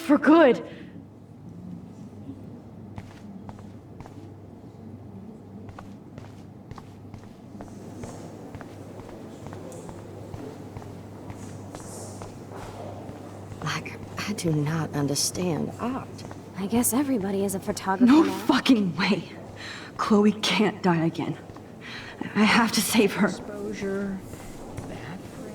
For good. I do not understand art. I guess everybody is a photographer No now. fucking way. Chloe can't die again. I have to save her. Exposure. Bad for it.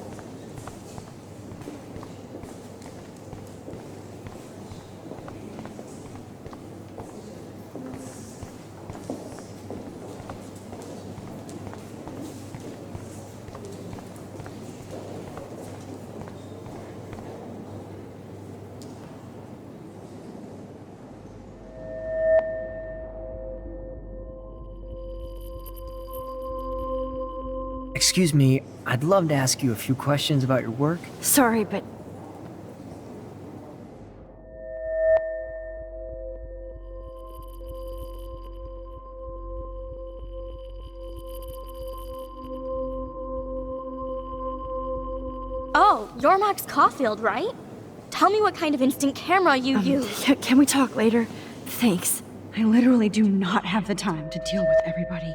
Excuse me, I'd love to ask you a few questions about your work. Sorry, but Oh, you're Max Caulfield, right? Tell me what kind of instant camera you use. can we talk later? Thanks. I literally do not have the time to deal with everybody.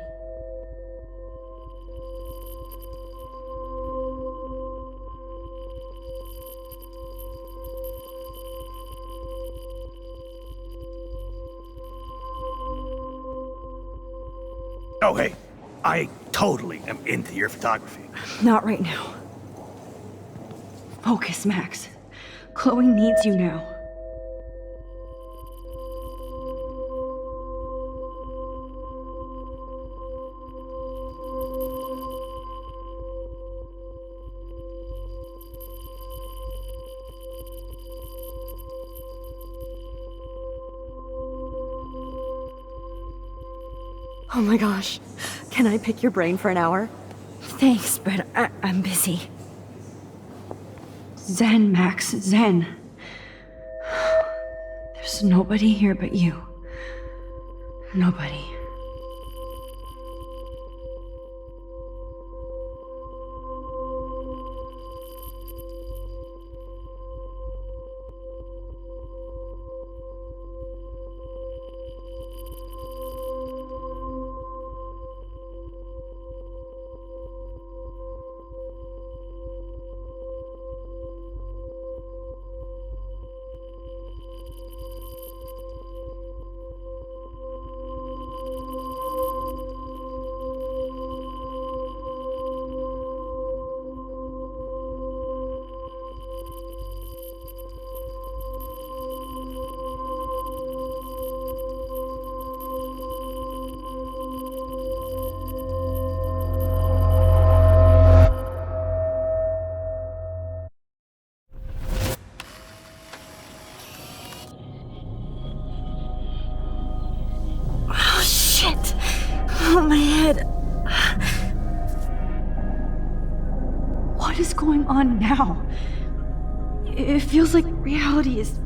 Oh, hey, I totally am into your photography. Not right now. Focus, Max. Chloe needs you now. Oh my gosh. Can I pick your brain for an hour? Thanks, but I'm busy. Zen, Max, Zen. There's nobody here but you. Nobody. Oh, my head. What is going on now? It feels like reality is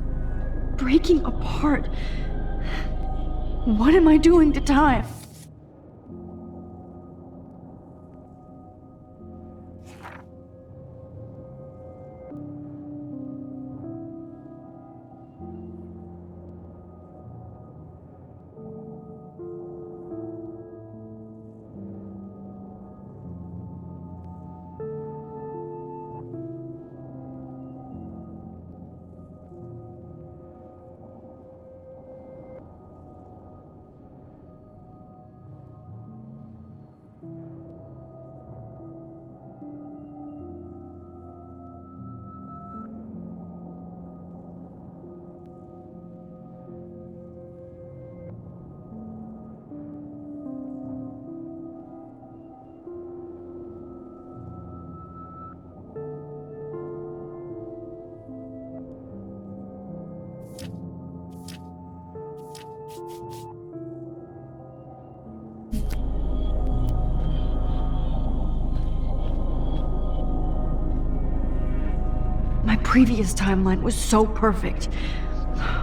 breaking apart. What am I doing to time? My previous timeline was so perfect.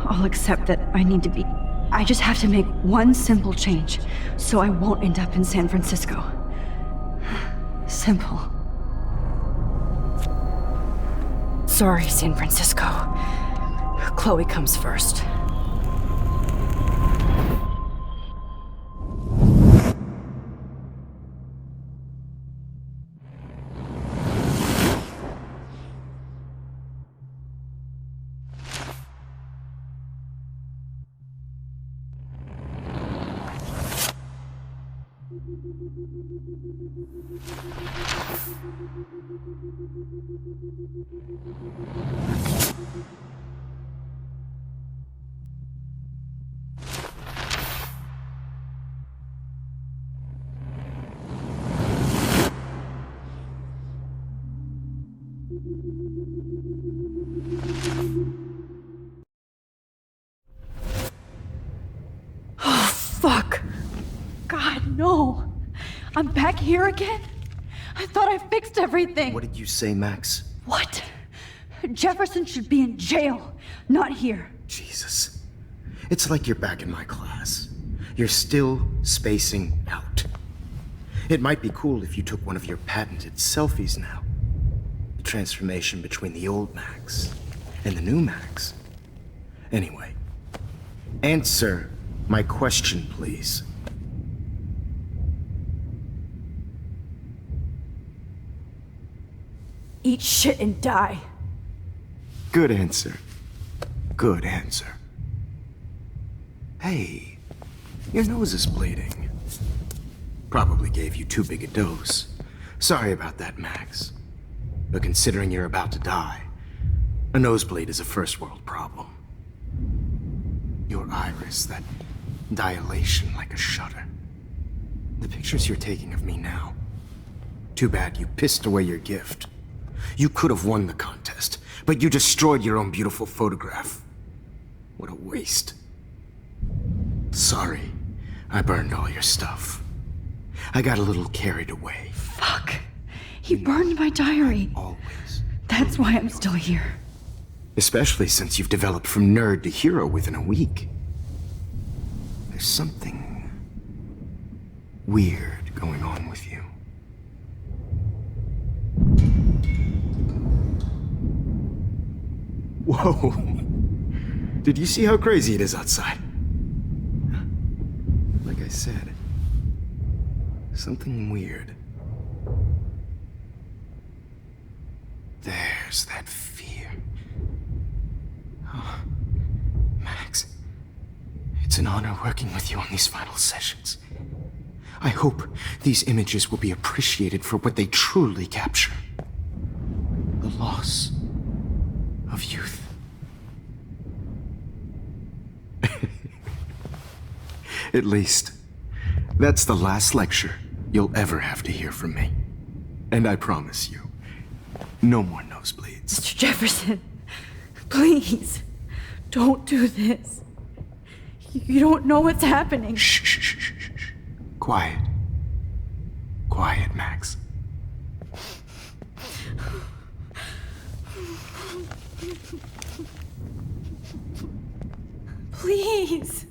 I'll accept that I just have to make one simple change, so I won't end up in San Francisco. Simple. Sorry, San Francisco. Chloe comes first. Fuck. God, no. I'm back here again? I thought I fixed everything. What did you say, Max? What? Jefferson should be in jail, not here. Jesus. It's like you're back in my class. You're still spacing out. It might be cool if you took one of your patented selfies now. The transformation between the old Max and the new Max. Anyway, answer my question, please. Eat shit and die. Good answer. Good answer. Hey, your nose is bleeding. Probably gave you too big a dose. Sorry about that, Max. But considering you're about to die, a nosebleed is a first world problem. Your iris, that dilation like a shutter. The pictures you're taking of me now. Too bad you pissed away your gift. You could have won the contest, but you destroyed your own beautiful photograph. What a waste. Sorry, I burned all your stuff. I got a little carried away. Fuck. He burned my diary. Always. That's why I'm still here. Especially since you've developed from nerd to hero within a week. There's something weird going on with you. Whoa! Did you see how crazy it is outside? Like I said, something weird. There's that fear. Oh, Max, it's an honor working with you on these final sessions. I hope these images will be appreciated for what they truly capture. The loss of youth. At least, that's the last lecture you'll ever have to hear from me. And I promise you, no more nosebleeds. Mr. Jefferson, please, don't do this. You don't know what's happening. Shh, shh, shh, shh, shh. Quiet. Quiet, Max. Please,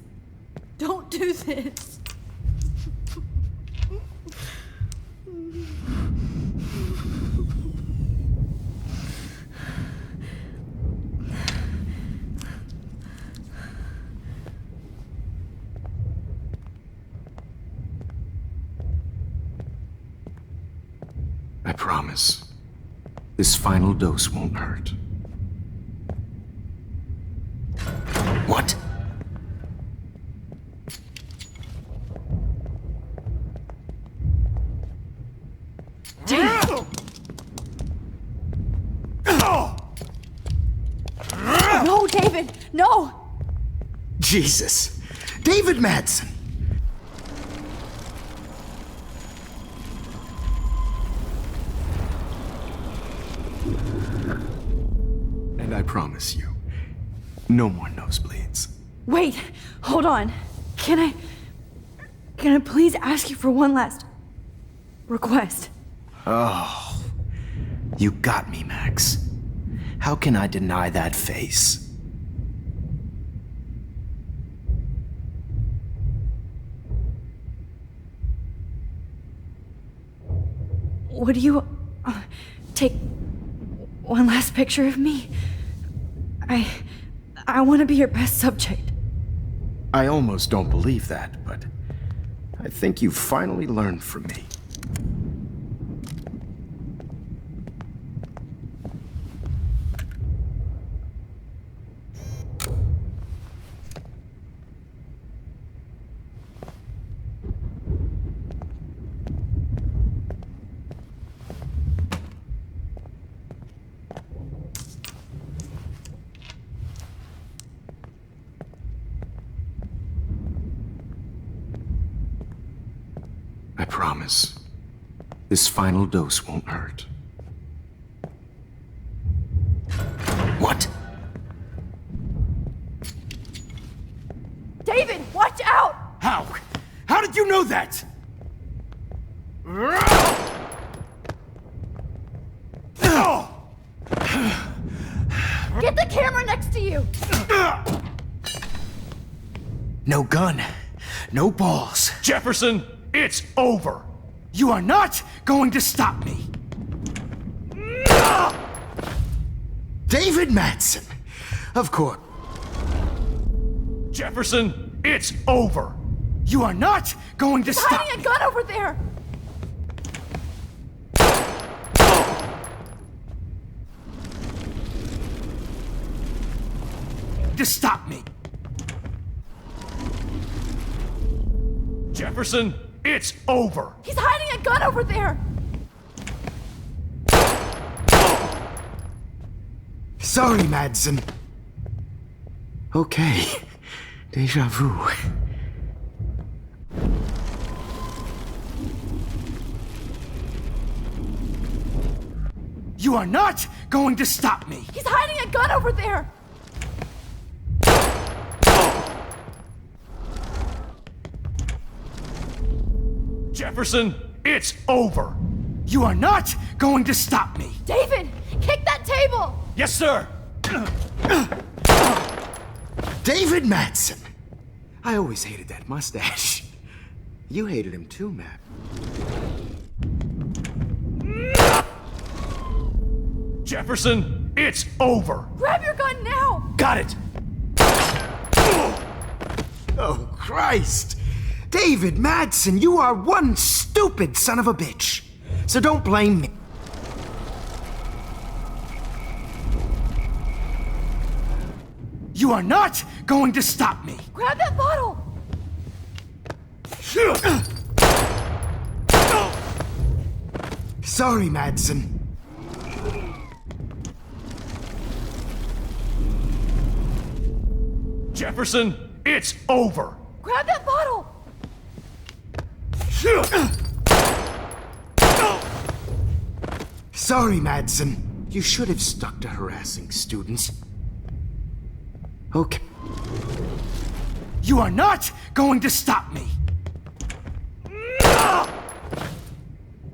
don't do this. I promise, this final dose won't hurt. What? No, David, no! Jesus! David Madsen! And I promise you, no more nosebleeds. Wait, hold on. Can I please ask you for one last request? Oh, you got me, Max. How can I deny that face? Would you take one last picture of me? I want to be your best subject. I almost don't believe that, but I think you've finally learned from me. I promise. This final dose won't hurt. What? David, watch out! How? How did you know that? Get the camera next to you! No gun. No balls. Jefferson, it's over. You are not going to stop me. David Madsen. Of course. Jefferson, it's over. You are not going to stop Hiding a me. gun over there! To stop me. Jefferson, it's over. He's hiding a gun over there! Sorry, Madsen. Okay. Deja vu. You are not going to stop me. He's hiding a gun over there! Jefferson, it's over. You are not going to stop me. David, kick that table! Yes, sir. David Madsen. I always hated that mustache. You hated him too, Matt. Jefferson, it's over. Grab your gun now! Got it. Oh, Christ! David Madsen, you are one stupid son of a bitch. So don't blame me. You are not going to stop me. Grab that bottle! Sorry, Madsen. Jefferson, it's over. Grab that bottle! Sorry, Madsen. You should have stuck to harassing students. Okay. You are not going to stop me.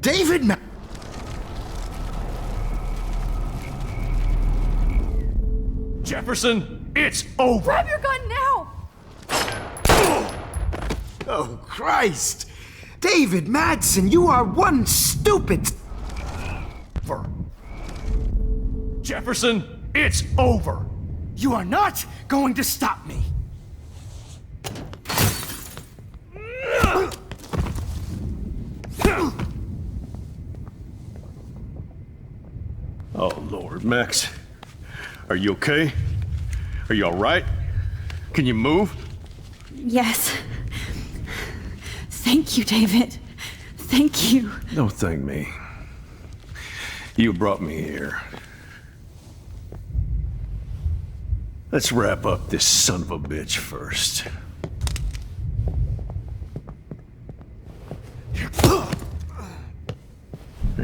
David Jefferson, it's over. Grab your gun now! Oh, Christ! David Madsen, you are one stupid... Over. Jefferson, it's over. You are not going to stop me. Oh, Lord, Max. Are you okay? Are you all right? Can you move? Yes. Thank you, David. Thank you. Don't thank me. You brought me here. Let's wrap up this son of a bitch first.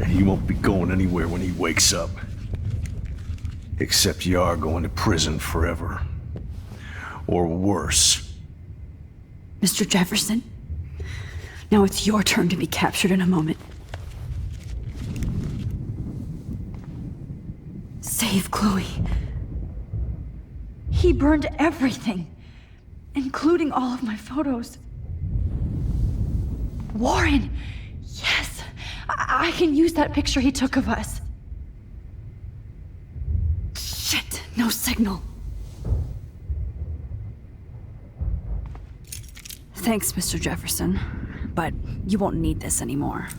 You won't be going anywhere when he wakes up. Except you are going to prison forever. Or worse. Mr. Jefferson, now it's your turn to be captured in a moment. Save Chloe. He burned everything, including all of my photos. Warren! Yes! I can use that picture he took of us. Shit, no signal. Thanks, Mr. Jefferson. But you won't need this anymore.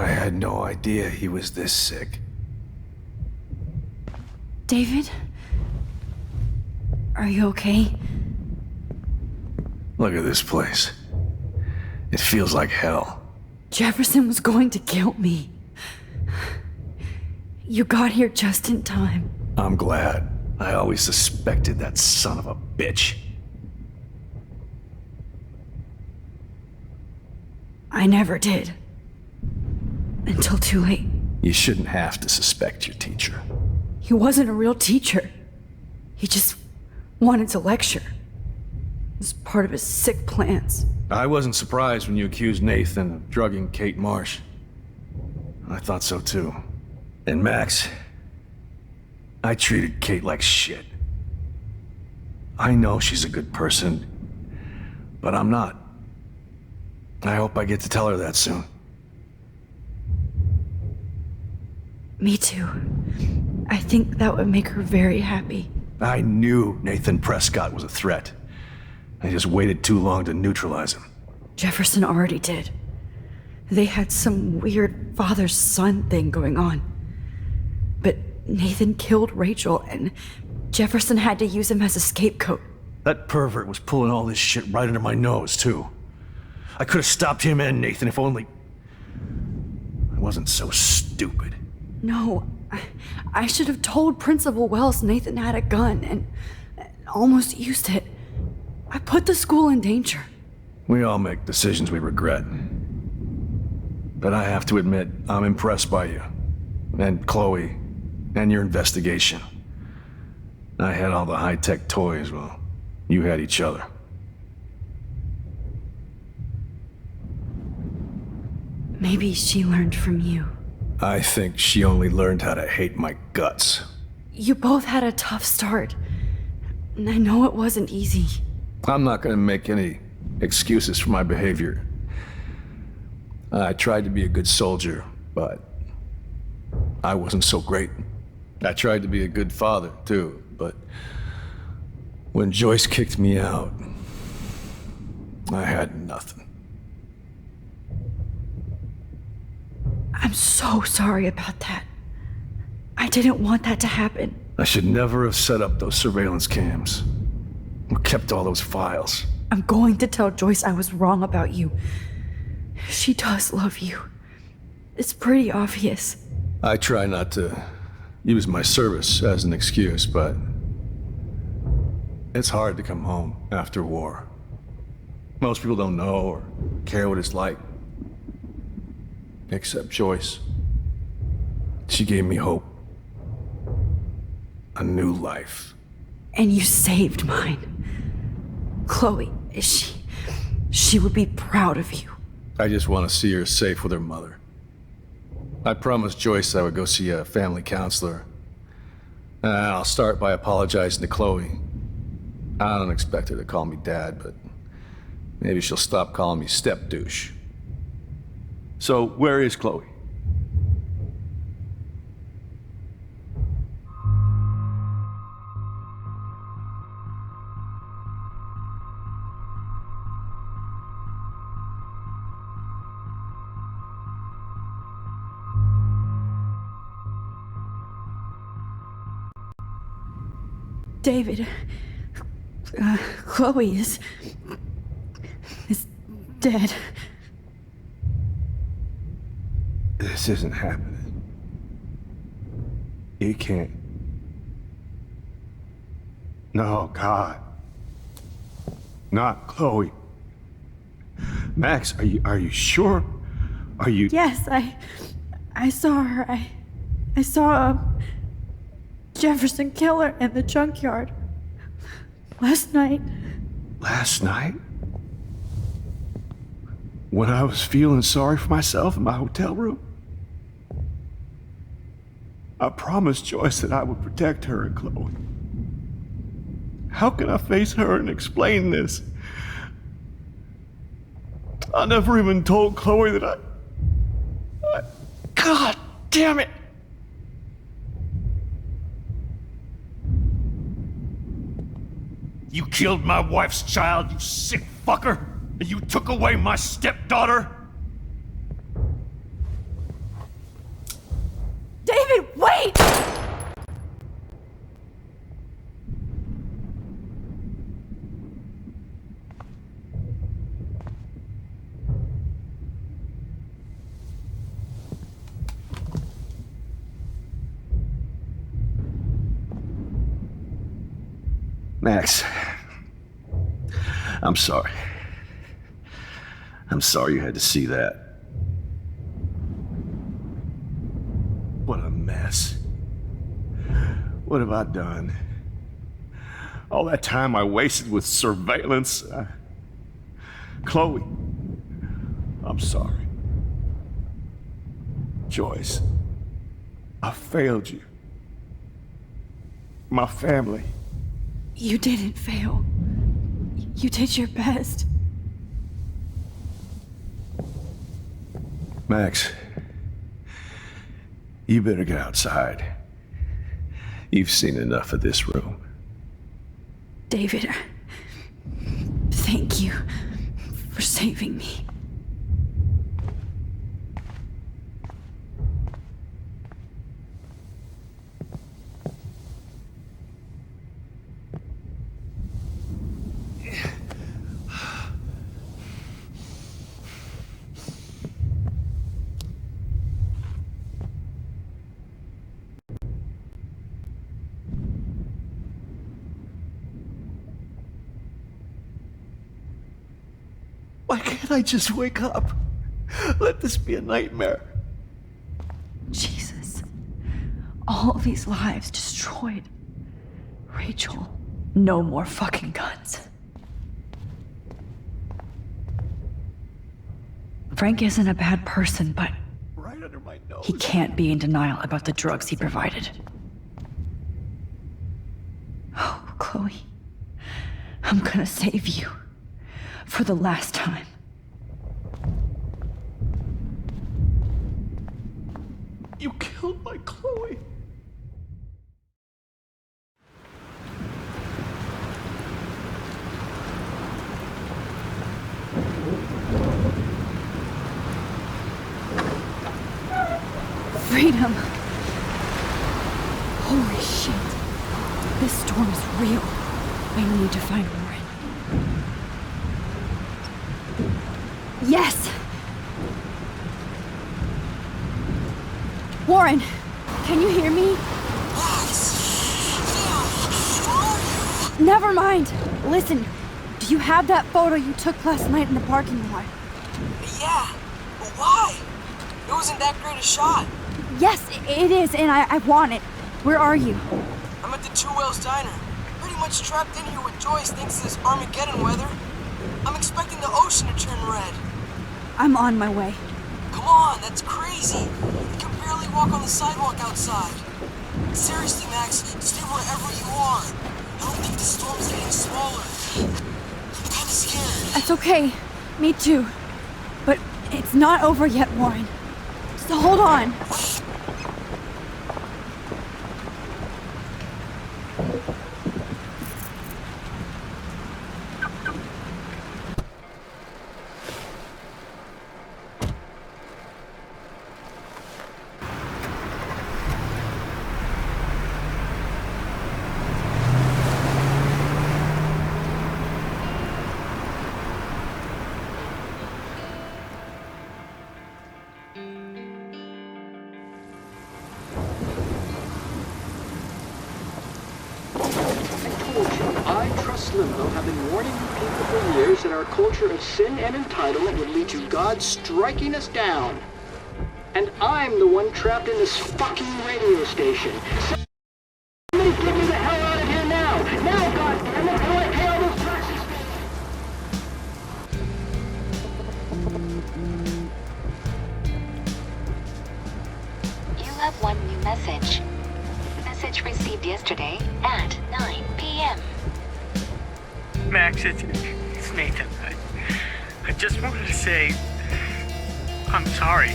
I had no idea he was this sick. David? Are you okay? Look at this place. It feels like hell. Jefferson was going to kill me. You got here just in time. I'm glad. I always suspected that son of a bitch. I never did. Until too late. You shouldn't have to suspect your teacher. He wasn't a real teacher. He just wanted to lecture. It was part of his sick plans. I wasn't surprised when you accused Nathan of drugging Kate Marsh. I thought so too. And Max, I treated Kate like shit. I know she's a good person, but I'm not. I hope I get to tell her that soon. Me too. I think that would make her very happy. I knew Nathan Prescott was a threat. I just waited too long to neutralize him. Jefferson already did. They had some weird father-son thing going on. But Nathan killed Rachel, and Jefferson had to use him as a scapegoat. That pervert was pulling all this shit right under my nose, too. I could have stopped him and Nathan if only I wasn't so stupid. No, I should have told Principal Wells Nathan had a gun and almost used it. I put the school in danger. We all make decisions we regret. But I have to admit, I'm impressed by you. And Chloe. And your investigation. I had all the high-tech toys, well, you had each other. Maybe she learned from you. I think she only learned how to hate my guts. You both had a tough start. And I know it wasn't easy. I'm not gonna make any excuses for my behavior. I tried to be a good soldier, but I wasn't so great. I tried to be a good father, too, but when Joyce kicked me out, I had nothing. I'm so sorry about that. I didn't want that to happen. I should never have set up those surveillance cams. Or kept all those files. I'm going to tell Joyce I was wrong about you. She does love you. It's pretty obvious. I try not to use my service as an excuse, but it's hard to come home after war. Most people don't know or care what it's like. Except Joyce. She gave me hope. A new life. And you saved mine. Chloe, she would be proud of you. I just want to see her safe with her mother. I promised Joyce I would go see a family counselor. And I'll start by apologizing to Chloe. I don't expect her to call me Dad, but maybe she'll stop calling me step douche. So, where is Chloe? David, Chloe is dead. This isn't happening. You can't. No, God. Not Chloe. Max, are you sure? Are you... Yes, I saw her. I saw Jefferson kill her in the junkyard. Last night. Last night? When I was feeling sorry for myself in my hotel room? I promised Joyce that I would protect her and Chloe. How can I face her and explain this? I never even told Chloe that I... God damn it! You killed my wife's child, you sick fucker! And you took away my stepdaughter? David, wait! Max, I'm sorry. I'm sorry you had to see that. What a mess. What have I done? All that time I wasted with surveillance. Chloe, I'm sorry. Joyce, I failed you. My family. You didn't fail. You did your best. Max, you better get outside. You've seen enough of this room. David, thank you for saving me. Why can't I just wake up? Let this be a nightmare. Jesus. All these lives destroyed. Rachel, no more fucking guns. Frank isn't a bad person, but Right under my nose. he can't be in denial about the drugs he provided. Oh, Chloe. I'm gonna save you. For the last time. You killed my Chloe. Freedom. Holy shit. This storm is real. I need to find Warren. Yes! Warren, can you hear me? Never mind. Listen, do you have that photo you took last night in the parking lot? Yeah, but why? It wasn't that great a shot. Yes, it is, and I want it. Where are you? I'm at the Two Whales Diner. Pretty much trapped in here with Joyce thanks to this Armageddon weather. I'm expecting the ocean to turn red. I'm on my way. Come on, that's crazy. You can barely walk on the sidewalk outside. Seriously, Max, stay wherever you are. I don't think the storm's getting smaller. I'm kinda scared. That's okay. Me too. But it's not over yet, Warren. So hold on. I, Trust Limbo, have been warning you people for years that our culture of sin and entitlement would lead to God striking us down. And I'm the one trapped in this fucking radio station. Somebody get me the hell out of here now! Now, goddammit, how do I pay all those taxes? You have one new message. Message received yesterday at 9 p.m. Max, it's Nathan. I just wanted to say I'm sorry.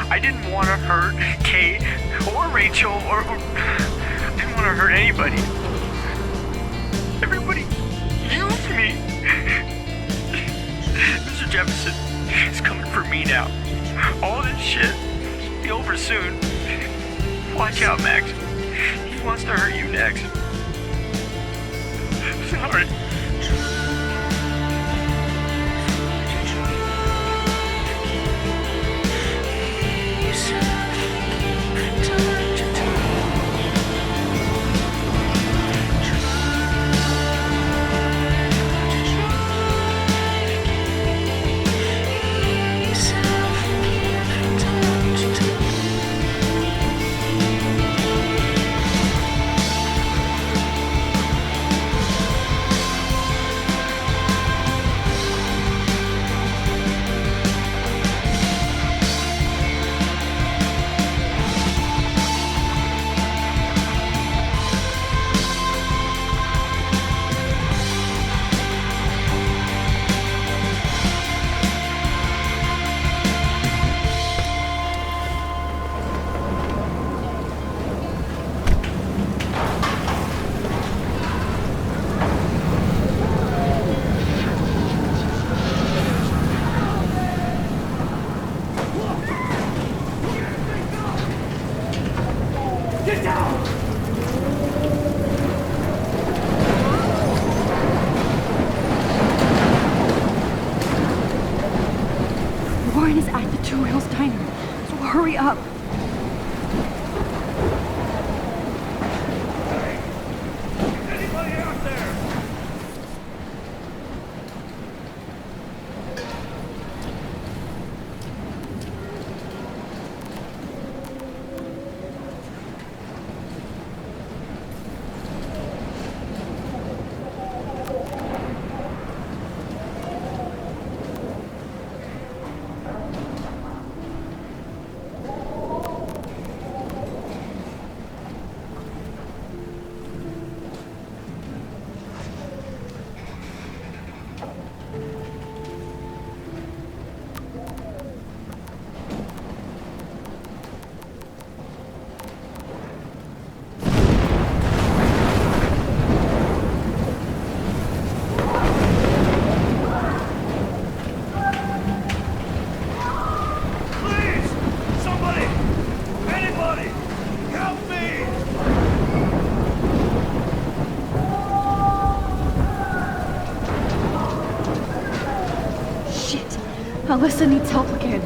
I didn't want to hurt Kate or Rachel or I didn't want to hurt anybody. Watch out, Max. He wants to hurt you next. Sorry. Warren is at the Two Wheels Diner, so hurry up. Anybody out there? Alyssa needs help again.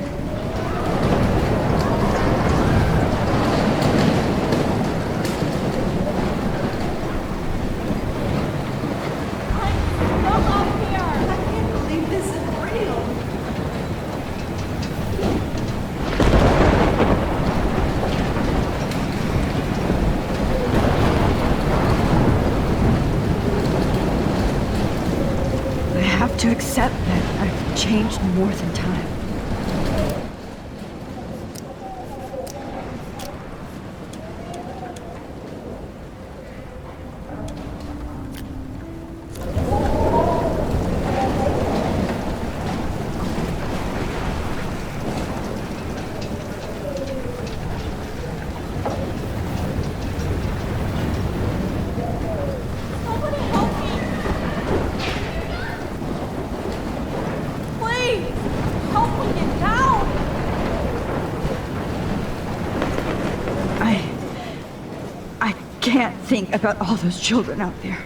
I have to accept that I've changed more than time. I can't think about all those children out there.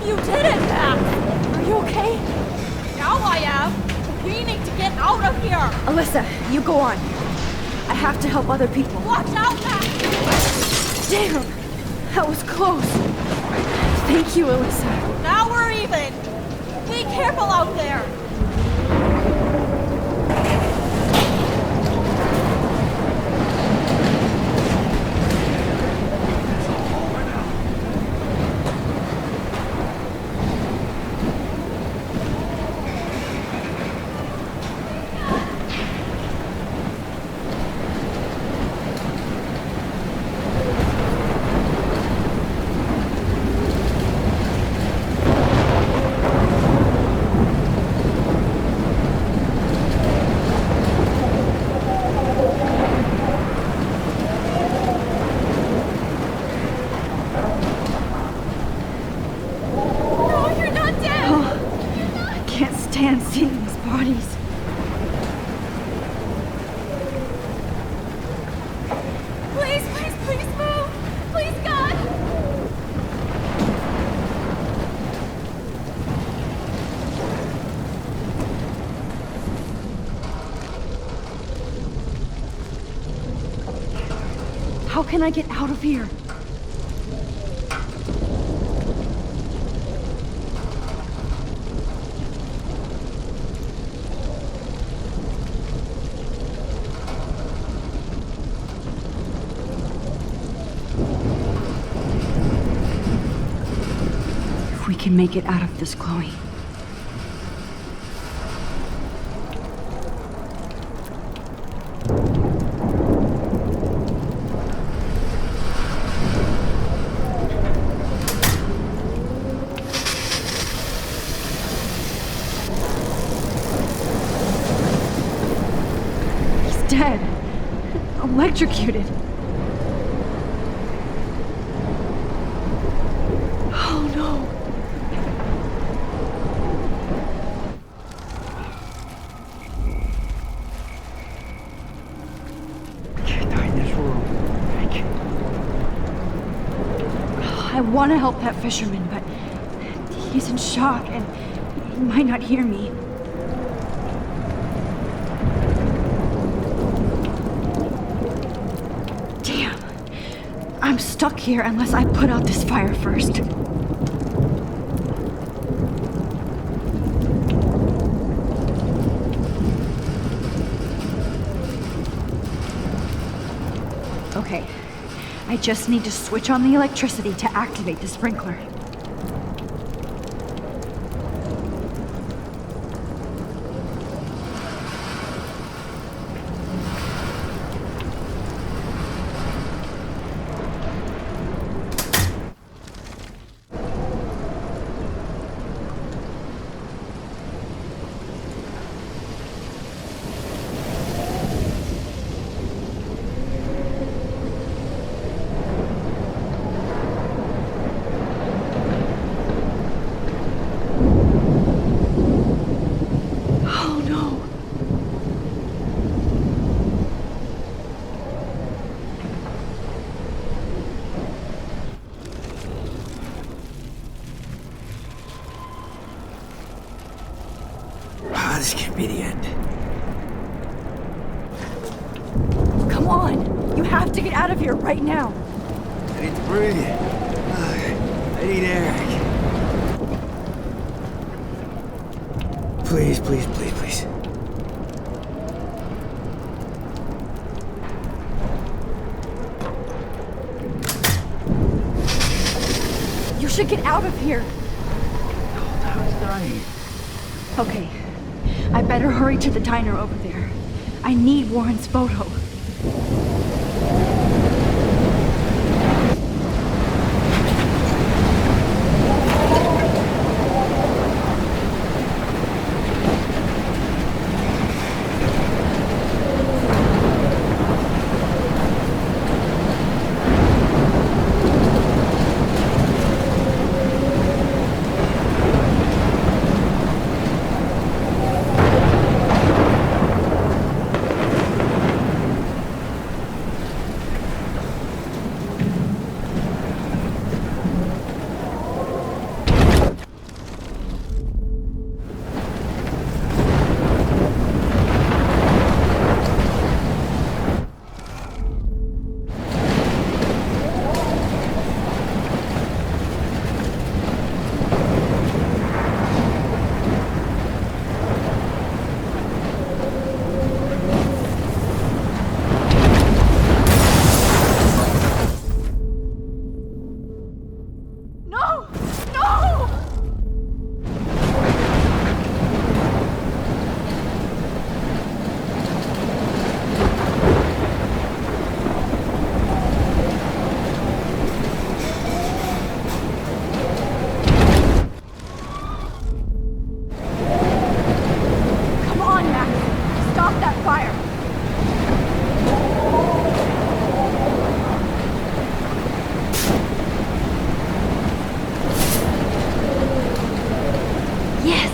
You did it, Max! Are you okay? Now I am! We need to get out of here! Alyssa, you go on. I have to help other people. Watch out, Max! Damn! That was close. Thank you, Alyssa. Now we're even! Be careful out there! Can't seeing these bodies. Please, please, please move! Please, God! How can I get out of here? We can make it out of this, Chloe. He's dead. Electrocuted. Oh no. I want to help that fisherman, but he's in shock and he might not hear me. Damn. I'm stuck here unless I put out this fire first. Okay. I just need to switch on the electricity to activate the sprinkler. This can't be the end. Come on! You have to get out of here right now! I need to breathe. I need air. Please, please, please, please. You should get out of here! I was dying. Okay. I better hurry to the diner over there. I need Warren's photo. Yes!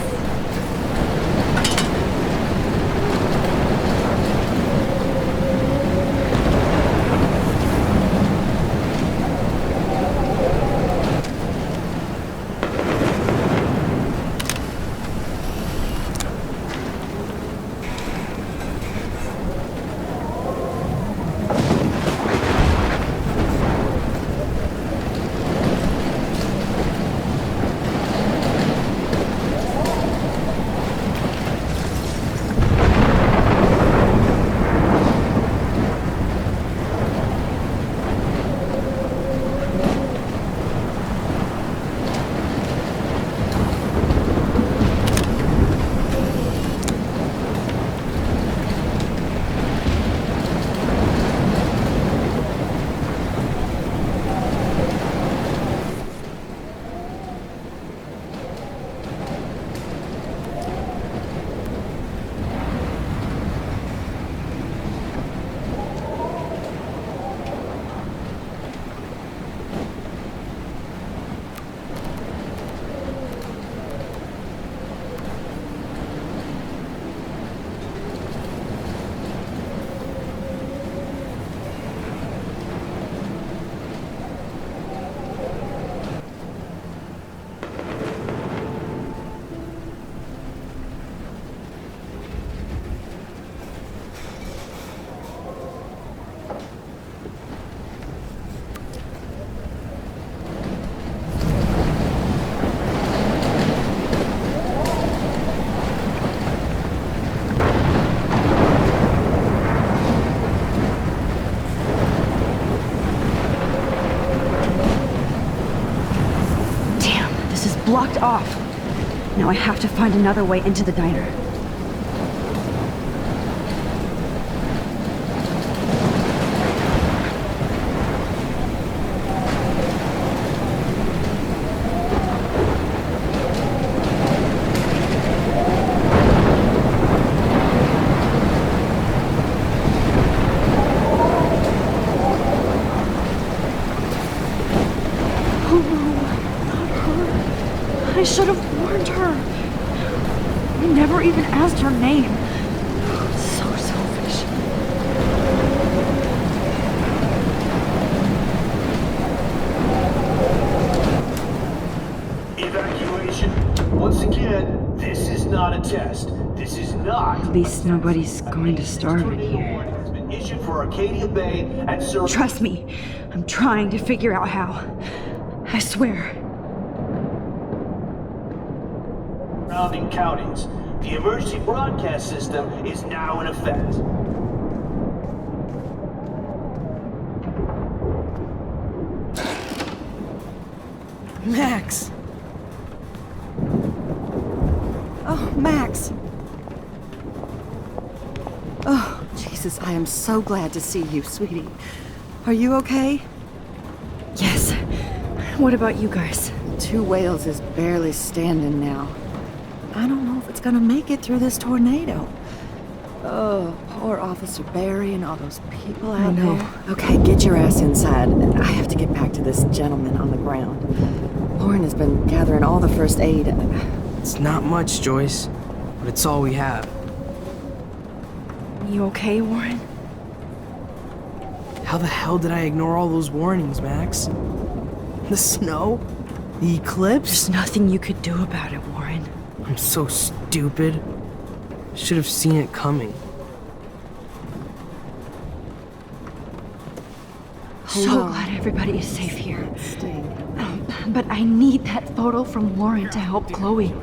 Blocked off. Now I have to find another way into the diner. I should have warned her. I never even asked her name. So selfish. Evacuation. Once again, this is not a test. This is not. At least nobody's going to starve in here. Has been issued for Arcadia Bay and Sir. Trust me, I'm trying to figure out how. I swear. Surrounding counties. The emergency broadcast system is now in effect. Max! Oh, Max! Oh, Jesus, I am so glad to see you, sweetie. Are you okay? Yes. What about you guys? Two Whales is barely standing now. I don't know if it's gonna make it through this tornado. Oh, poor Officer Barry and all those people out there. Okay, get your ass inside. I have to get back to this gentleman on the ground. Lauren has been gathering all the first aid. It's not much, Joyce, but it's all we have. You okay, Warren? How the hell did I ignore all those warnings, Max? The snow? The eclipse? There's nothing you could do about it, Warren. I'm so stupid. Should have seen it coming. So glad everybody is safe here. But I need that photo from Warren to help Chloe.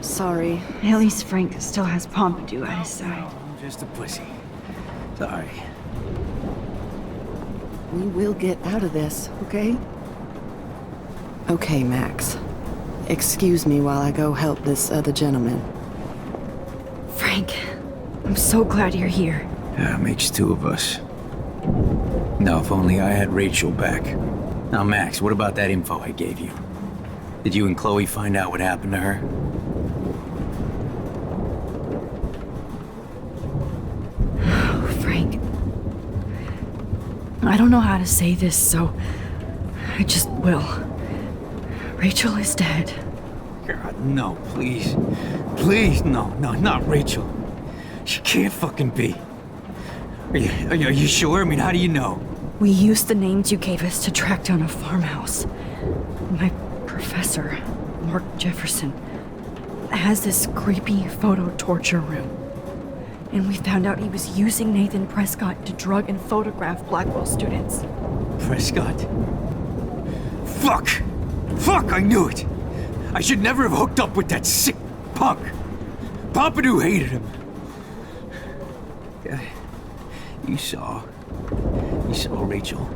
Sorry. At least Frank still has Pompidou at his side. Just a pussy. Sorry. We will get out of this, okay? Okay, Max. Excuse me while I go help this other gentleman. Frank, I'm so glad you're here. Yeah, makes two of us. Now, if only I had Rachel back. Now, Max, what about that info I gave you? Did you and Chloe find out what happened to her? Oh, Frank. I don't know how to say this, so I just will. Rachel is dead. God, no, please. Please, no, not Rachel. She can't fucking be. Are you sure? I mean, how do you know? We used the names you gave us to track down a farmhouse. My professor, Mark Jefferson, has this creepy photo torture room. And we found out he was using Nathan Prescott to drug and photograph Blackwell students. Prescott? Fuck! Fuck, I knew it! I should never have hooked up with that sick punk! Pompidou hated him. Yeah, you saw Rachel.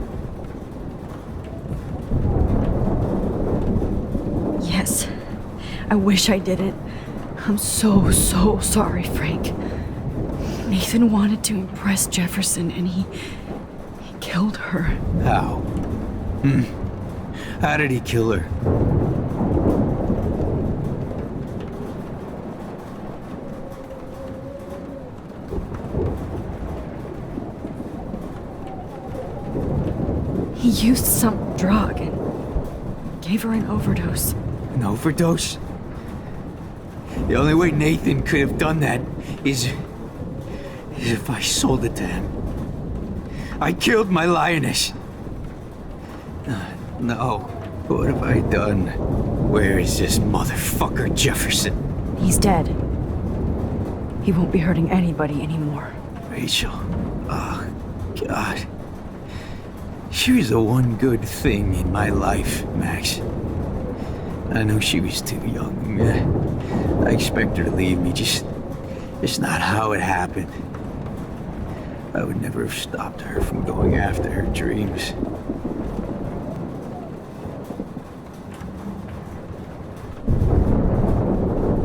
Yes. I wish I didn't. I'm so sorry, Frank. Nathan wanted to impress Jefferson and he killed her. How? How did he kill her? He used some drug and gave her an overdose. An overdose? The only way Nathan could have done that is if I sold it to him. I killed my lioness. No. What have I done? Where is this motherfucker Jefferson? He's dead. He won't be hurting anybody anymore. Rachel. Oh, God. She was the one good thing in my life, Max. I know she was too young. I expect her to leave me, just not how it happened. I would never have stopped her from going after her dreams.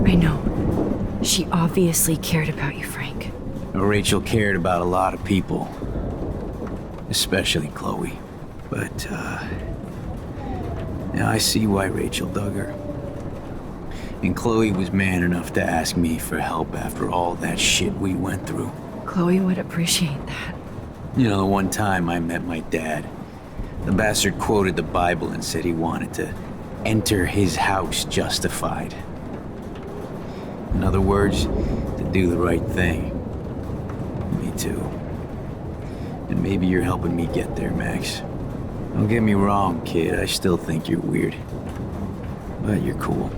I know. She obviously cared about you, Frank. Rachel cared about a lot of people. Especially Chloe. But, now I see why Rachel dug her. And Chloe was man enough to ask me for help after all that shit we went through. Chloe would appreciate that. You know, the one time I met my dad, the bastard quoted the Bible and said he wanted to enter his house justified. In other words, to do the right thing. Me too. And maybe you're helping me get there, Max. Don't get me wrong, kid. I still think you're weird. But you're cool.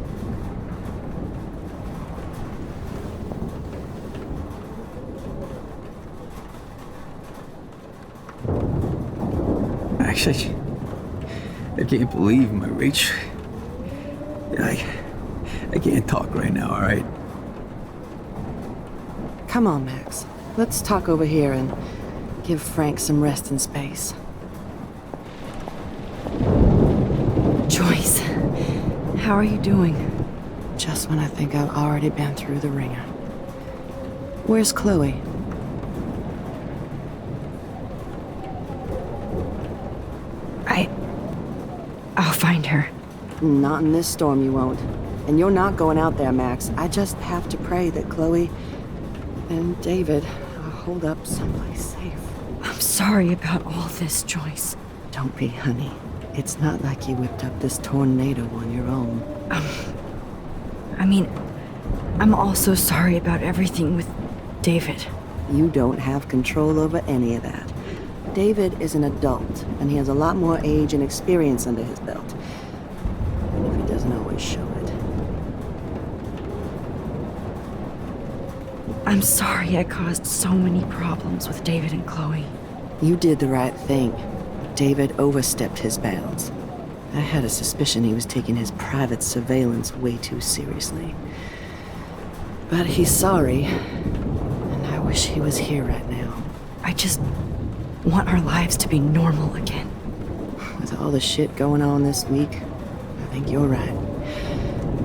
Max, I can't believe my Rachel. I can't talk right now, all right? Come on, Max. Let's talk over here and give Frank some rest and space. Joyce, how are you doing? Just when I think I've already been through the ringer. Where's Chloe? I'll find her. Not in this storm, you won't. And you're not going out there, Max. I just have to pray that Chloe and David hold up someplace safe. I'm sorry about all this, Joyce. Don't be, honey. It's not like you whipped up this tornado on your own. I mean, I'm also sorry about everything with David. You don't have control over any of that. David is an adult, and he has a lot more age and experience under his belt. If he doesn't always show it. I'm sorry I caused so many problems with David and Chloe. You did the right thing. David overstepped his bounds. I had a suspicion he was taking his private surveillance way too seriously. But he's sorry, and I wish he was here right now. I just want our lives to be normal again. With all the shit going on this week, I think you're right.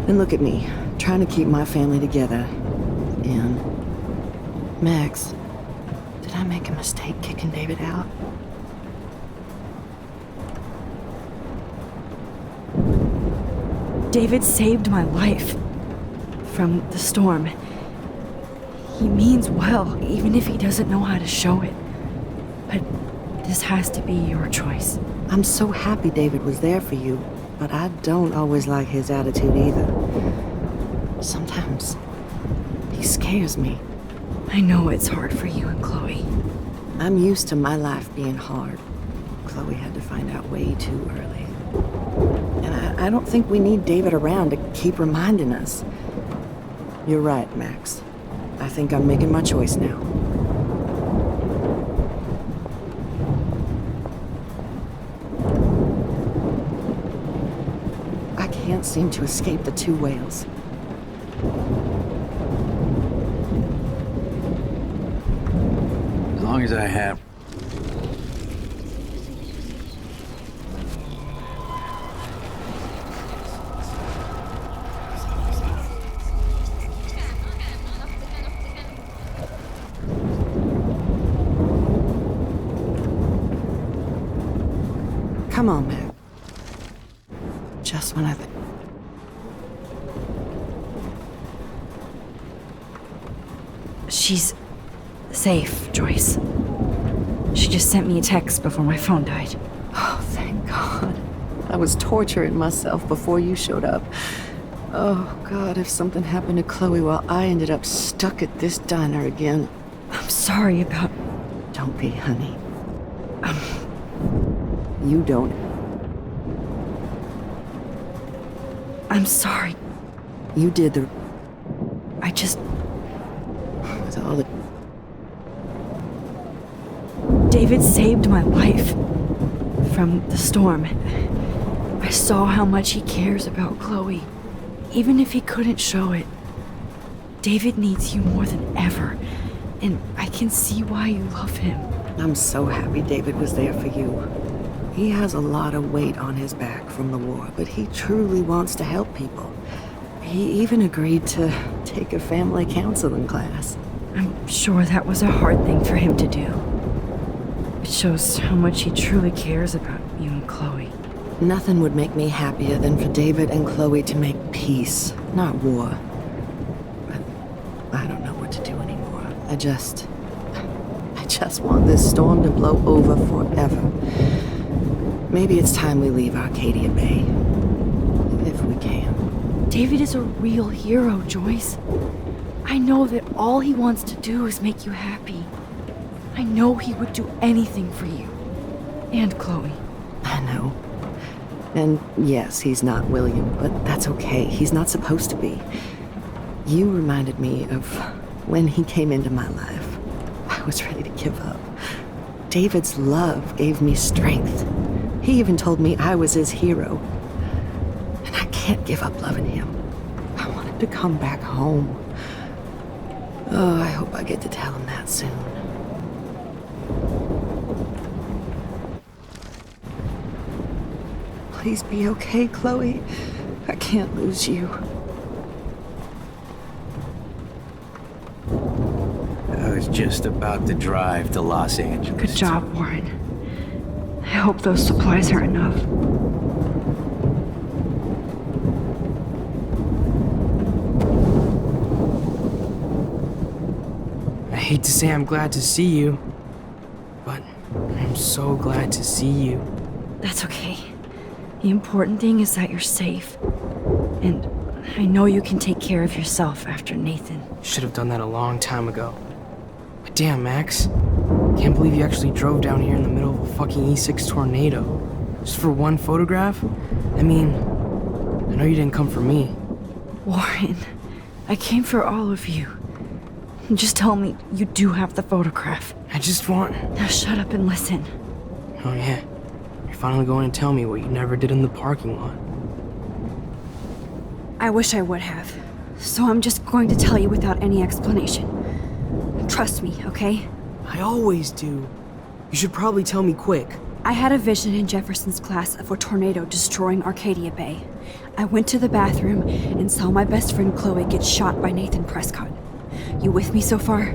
And look at me, trying to keep my family together. And Max, did I make a mistake kicking David out? David saved my life from the storm. He means well, even if he doesn't know how to show it. But this has to be your choice. I'm so happy David was there for you. but I don't always like his attitude either. Sometimes he scares me. I know it's hard for you and Chloe. I'm used to my life being hard. Chloe had to find out way too early. And I don't think we need David around to keep reminding us. You're right, Max. I think I'm making my choice now. I can't seem to escape the two whales. As long as I have... Come on, Mac. Just when I think... She's safe, Joyce. She just sent me a text before my phone died. Oh, thank God. I was torturing myself before you showed up. Oh, God, if something happened to Chloe while I ended up stuck at this diner again. I'm sorry about... Don't be, honey. You don't. I'm sorry. You did the... I just... With all the... David saved my life from the storm. I saw how much he cares about Chloe, even if he couldn't show it. David needs you more than ever, and I can see why you love him. I'm so happy David was there for you. He has a lot of weight on his back from the war, but he truly wants to help people. He even agreed to take a family counseling class. I'm sure that was a hard thing for him to do. It shows how much he truly cares about you and Chloe. Nothing would make me happier than for David and Chloe to make peace, not war. But I don't know what to do anymore. I just want this storm to blow over forever. Maybe it's time we leave Arcadia Bay. If we can. David is a real hero, Joyce. I know that all he wants to do is make you happy. I know he would do anything for you. And Chloe. I know. And yes, he's not William, but that's okay. He's not supposed to be. You reminded me of when he came into my life. I was ready to give up. David's love gave me strength. He even told me I was his hero. And I can't give up loving him. I want him to come back home. Oh, I hope I get to tell him that soon. Please be okay, Chloe. I can't lose you. I was just about to drive to Los Angeles. Good job, Warren. I hope those supplies are enough. I hate to say I'm glad to see you, but I'm so glad to see you. That's okay. The important thing is that you're safe. And I know you can take care of yourself after Nathan. Should have done that a long time ago. But damn, Max. Can't believe you actually drove down here in the middle of a fucking E6 tornado. Just for one photograph? I mean, I know you didn't come for me. Warren, I came for all of you. Just tell me you do have the photograph. I just want... Now shut up and listen. Oh yeah. You're finally going to tell me what you never did in the parking lot. I wish I would have. So I'm just going to tell you without any explanation. Trust me, okay? I always do. You should probably tell me quick. I had a vision in Jefferson's class of a tornado destroying Arcadia Bay. I went to the bathroom and saw my best friend Chloe get shot by Nathan Prescott. You with me so far?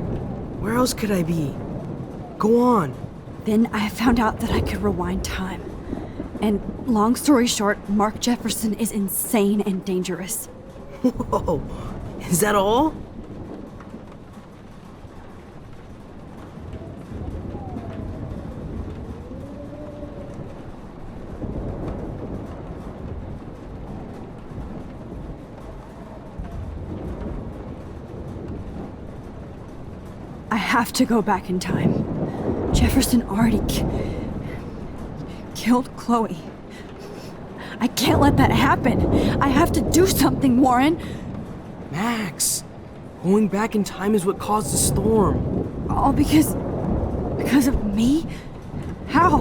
Where else could I be? Go on. Then I found out that I could rewind time. And long story short, Mark Jefferson is insane and dangerous. Whoa, is that all? have to go back in time. Jefferson already killed Chloe. I can't let that happen. I have to do something, Warren. Max, going back in time is what caused the storm. All because of me? How?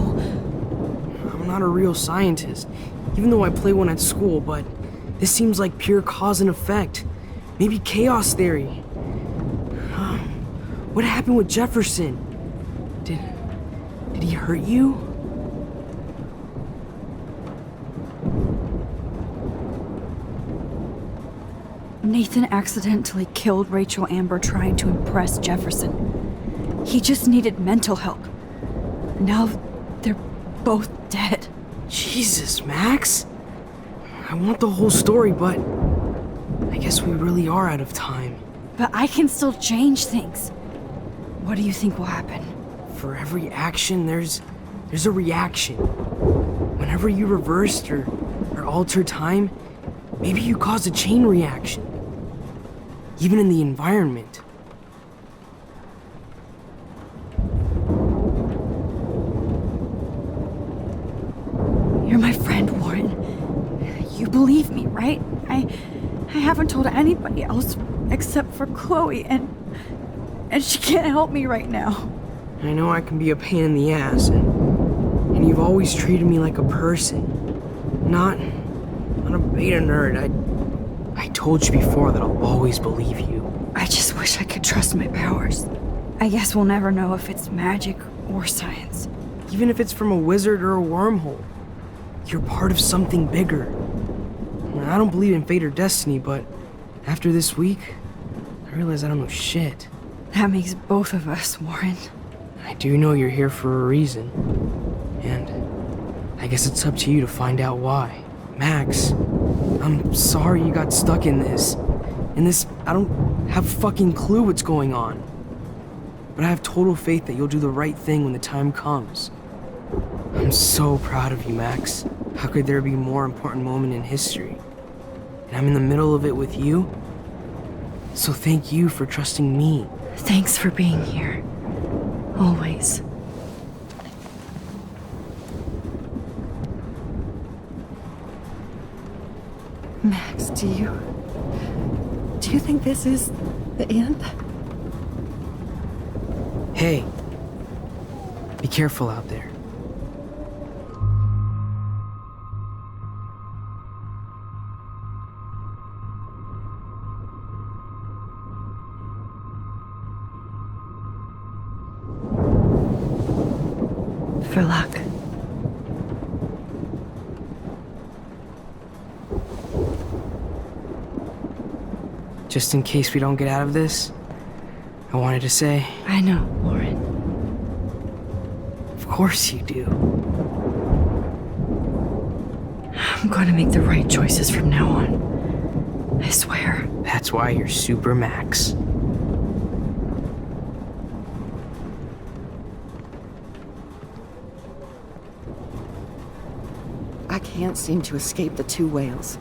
I'm not a real scientist, even though I play one at school, but this seems like pure cause and effect. Maybe chaos theory. What happened with Jefferson? Did he hurt you? Nathan accidentally killed Rachel Amber trying to impress Jefferson. He just needed mental help. Now they're both dead. Jesus, Max. I want the whole story, but I guess we really are out of time. But I can still change things. What do you think will happen? For every action, there's a reaction. Whenever you reversed or altered time, maybe you caused a chain reaction. Even in the environment. You're my friend, Warren. You believe me, right? I haven't told anybody else except for Chloe, and she can't help me right now. I know I can be a pain in the ass, and you've always treated me like a person. Not a beta nerd. I told you before that I'll always believe you. I just wish I could trust my powers. I guess we'll never know if it's magic or science. Even if it's from a wizard or a wormhole. You're part of something bigger. I don't believe in fate or destiny, but after this week, I realize I don't know shit. That makes both of us, Warren. I do know you're here for a reason. And I guess it's up to you to find out why. Max, I'm sorry you got stuck in this. I don't have a fucking clue what's going on. But I have total faith that you'll do the right thing when the time comes. I'm so proud of you, Max. How could there be a more important moment in history? And I'm in the middle of it with you. So thank you for trusting me. Thanks for being here. Always. Max, do you think this is the end? Hey, be careful out there. For luck. Just in case we don't get out of this, I wanted to say... I know, Warren. Of course you do. I'm going to make the right choices from now on. I swear. That's why you're Super Max. I can't seem to escape the two whales.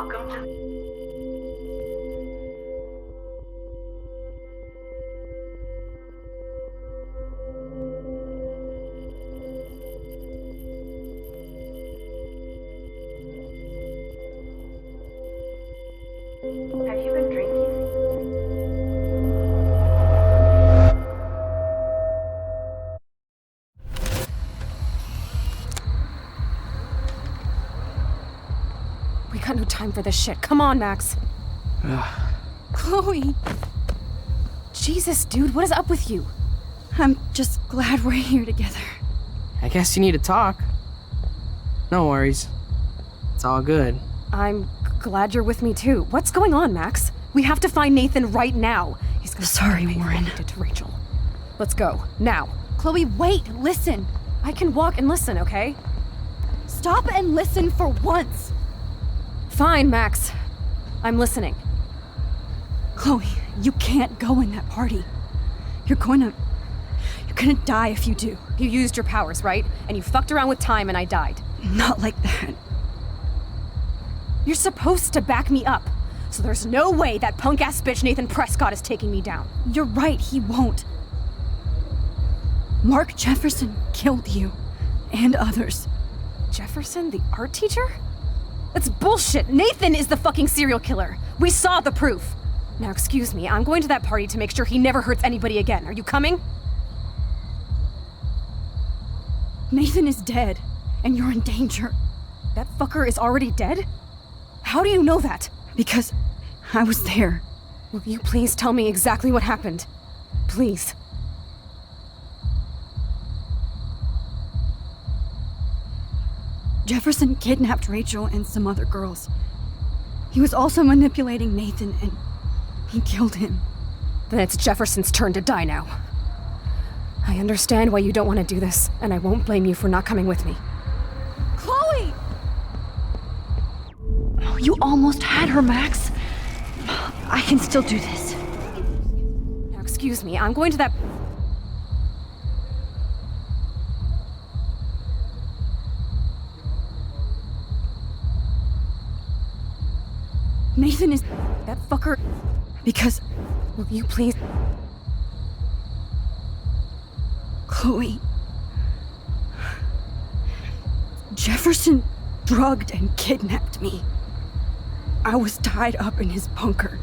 Welcome to... Have you been drinking? We got no time for this shit. Come on, Max. Chloe! Jesus, dude, what is up with you? I'm just glad we're here together. I guess you need to talk. No worries. It's all good. I'm glad you're with me too. What's going on, Max? We have to find Nathan right now. He's gonna Sorry, Warren. Did to Rachel. Let's go now. Chloe, wait! Listen. I can walk and listen, okay? Stop and listen for once! Fine, Max. I'm listening. Chloe, you can't go in that party. You're gonna die if you do. You used your powers, right? And you fucked around with time and I died. Not like that. You're supposed to back me up. So there's no way that punk-ass bitch Nathan Prescott is taking me down. You're right, he won't. Mark Jefferson killed you. And others. Jefferson, the art teacher? That's bullshit! Nathan is the fucking serial killer! We saw the proof! Now excuse me, I'm going to that party to make sure he never hurts anybody again. Are you coming? Nathan is dead, and you're in danger. That fucker is already dead? How do you know that? Because I was there. Will you please tell me exactly what happened? Please. Jefferson kidnapped Rachel and some other girls. He was also manipulating Nathan, and he killed him. Then it's Jefferson's turn to die now. I understand why you don't want to do this, and I won't blame you for not coming with me. Chloe! Oh, you almost had her, Max. I can still do this. Now excuse me, I'm going to that... Nathan is... That fucker... Because... Will you please... Chloe... Jefferson drugged and kidnapped me. I was tied up in his bunker.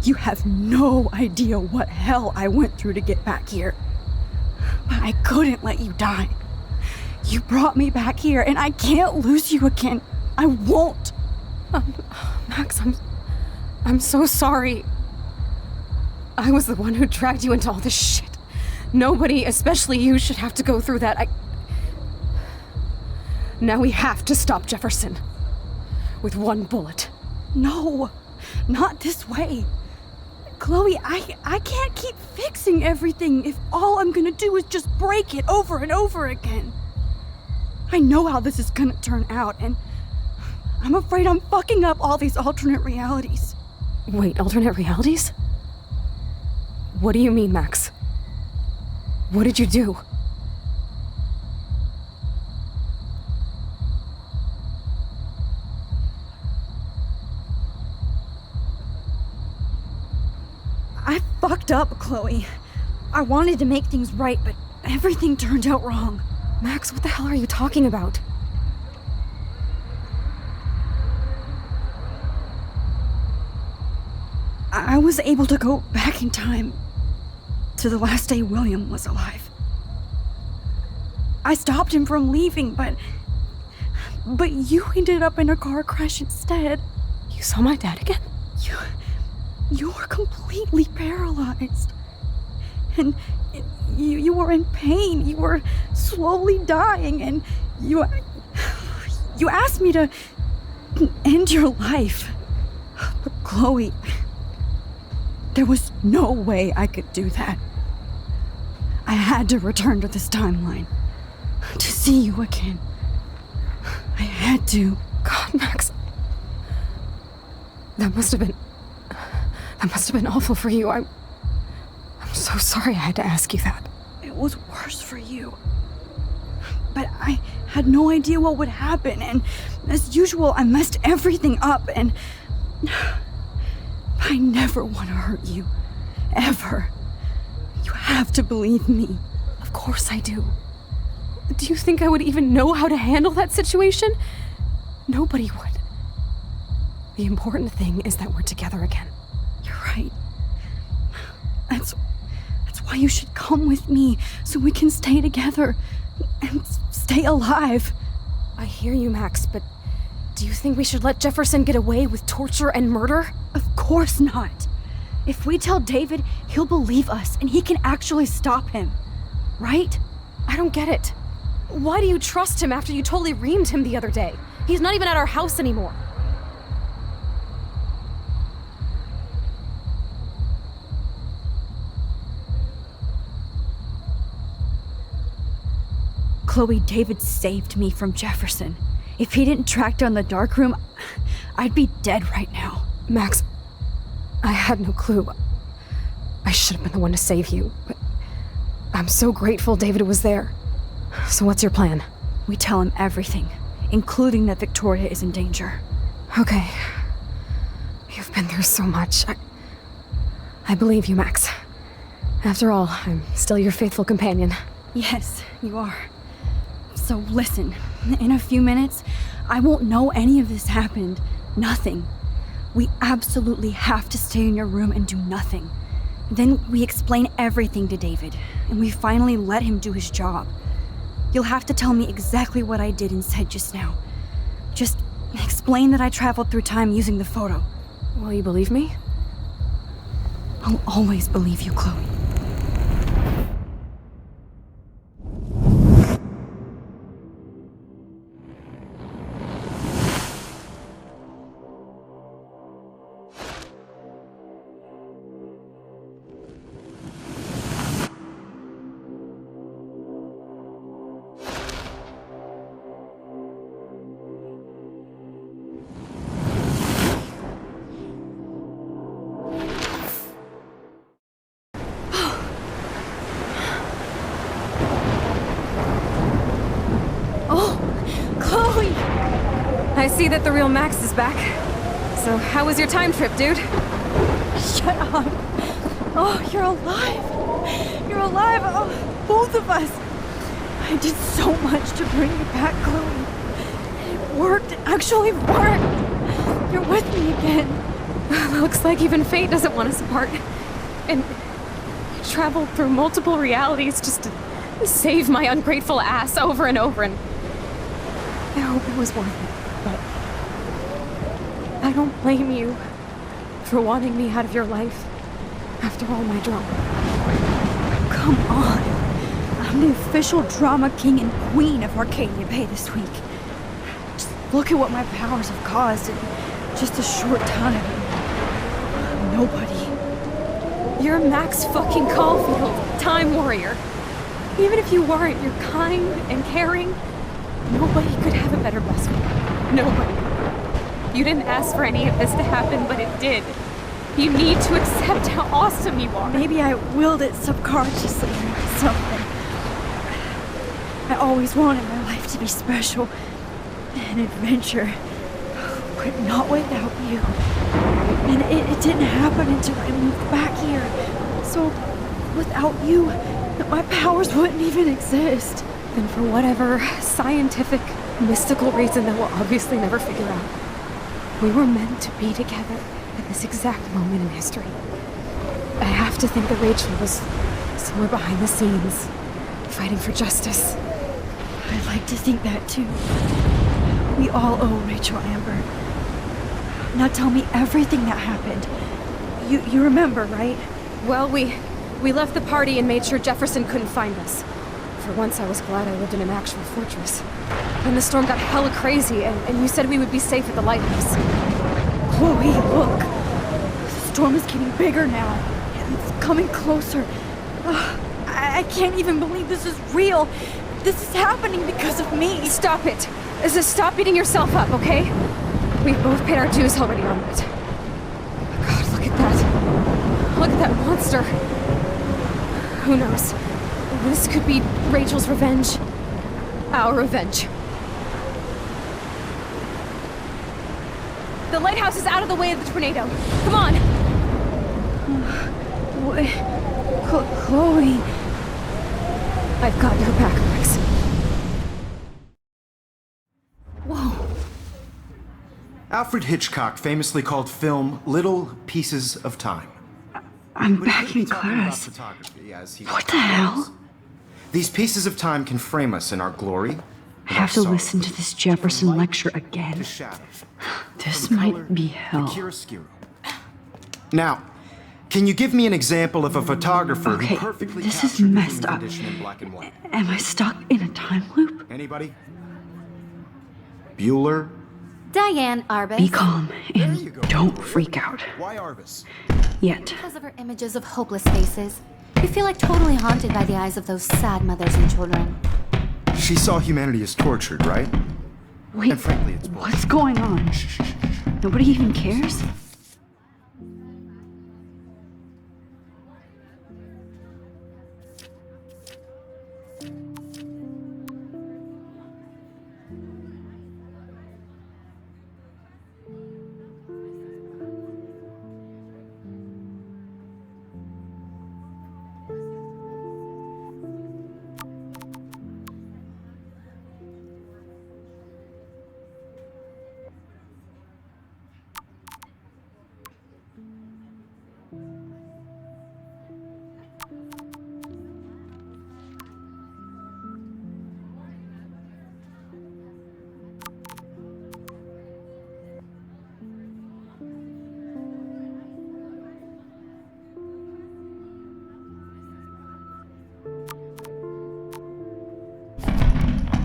You have no idea what hell I went through to get back here. But I couldn't let you die. You brought me back here, and I can't lose you again. I won't. Max, I'm so sorry. I was the one who dragged you into all this shit. Nobody, especially you, should have to go through that. Now we have to stop Jefferson. With one bullet. No, not this way. Chloe, I can't keep fixing everything if all I'm gonna do is just break it over and over again. I know how this is gonna turn out, and I'm afraid I'm fucking up all these alternate realities. Wait, alternate realities? What do you mean, Max? What did you do? I fucked up, Chloe. I wanted to make things right, but everything turned out wrong. Max, what the hell are you talking about? I was able to go back in time to the last day William was alive. I stopped him from leaving, but you ended up in a car crash instead. You saw my dad again? You were completely paralyzed. And you were in pain. You were slowly dying, and you asked me to end your life. But Chloe, there was no way I could do that. I had to return to this timeline to see you again. I had to. God, Max. That must have been awful for you. I'm so sorry I had to ask you that. It was worse for you. But I had no idea what would happen, and as usual, I messed everything up, and I never want to hurt you. Ever. You have to believe me. Of course I do. Do you think I would even know how to handle that situation? Nobody would. The important thing is that we're together again. You're right. That's why you should come with me, so we can stay together and stay alive. I hear you, Max, but do you think we should let Jefferson get away with torture and murder? Of course not. If we tell David, he'll believe us and he can actually stop him. Right? I don't get it. Why do you trust him after you totally reamed him the other day? He's not even at our house anymore. Chloe, David saved me from Jefferson. If he didn't track down the darkroom, I'd be dead right now. Max, I had no clue. I should have been the one to save you, but I'm so grateful David was there. So what's your plan? We tell him everything, including that Victoria is in danger. Okay. You've been through so much. I believe you, Max. After all, I'm still your faithful companion. Yes, you are. So listen, in a few minutes, I won't know any of this happened. Nothing. We absolutely have to stay in your room and do nothing. Then we explain everything to David, and we finally let him do his job. You'll have to tell me exactly what I did and said just now. Just explain that I traveled through time using the photo. Will you believe me? I'll always believe you, Chloe. I see that the real Max is back. So how was your time trip, dude? Shut up. Oh, you're alive. You're alive. Oh, both of us. I did so much to bring you back, Chloe. It worked. It actually worked. You're with me again. Looks like even fate doesn't want us apart. And you traveled through multiple realities just to save my ungrateful ass over and over, and I hope it was worth it. But I don't blame you for wanting me out of your life after all my drama. Come on. I'm the official drama king and queen of Arcadia Bay this week. Just look at what my powers have caused in just a short time. Nobody. You're Max fucking Caulfield, Time Warrior. Even if you weren't, you're kind and caring. Nobody could have a better best friend. Nobody. You didn't ask for any of this to happen, but it did. You need to accept how awesome you are. Maybe I willed it subconsciously or something. I always wanted my life to be special. An adventure. But not without you. And it didn't happen until I moved back here. So, without you, my powers wouldn't even exist. And for whatever scientific, mystical reason that we'll obviously never figure out, we were meant to be together at this exact moment in history. I have to think that Rachel was somewhere behind the scenes, fighting for justice. I'd like to think that too. We all owe Rachel Amber. Now tell me everything that happened. You remember, right? Well, we left the party and made sure Jefferson couldn't find us. For once, I was glad I lived in an actual fortress. Then the storm got hella crazy, and you said we would be safe at the lighthouse. Chloe, look. The storm is getting bigger now. It's coming closer. I can't even believe this is real. This is happening because of me. Stop it. Stop beating yourself up, okay? We've both paid our dues already on it. God, look at that. Look at that monster. Who knows? This could be Rachel's revenge. Our revenge. The lighthouse is out of the way of the tornado. Come on! What? Chloe. I've got your back, Max. Whoa. Alfred Hitchcock famously called film little pieces of time. I'm back in class. What the hell? These pieces of time can frame us in our glory. I have to listen to this Jefferson lecture again. This might be hell. Now, can you give me an example of a photographer Okay, who perfectly this is captured messed human up. condition in black and white? Am I stuck in a time loop? Anybody? Bueller? Diane Arbus. Be calm and don't freak out. Why Arbus? Yet. Because of her images of hopeless faces, you feel like totally haunted by the eyes of those sad mothers and children. She saw humanity as tortured, right? Wait, and frankly, it's what's going on? Nobody even cares?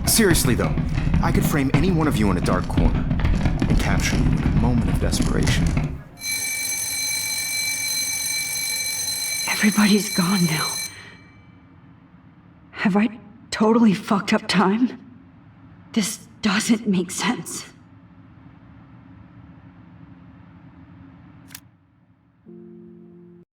Seriously though, I could frame any one of you in a dark corner and capture you in a moment of desperation. Everybody's gone now. Have I totally fucked up time? This doesn't make sense.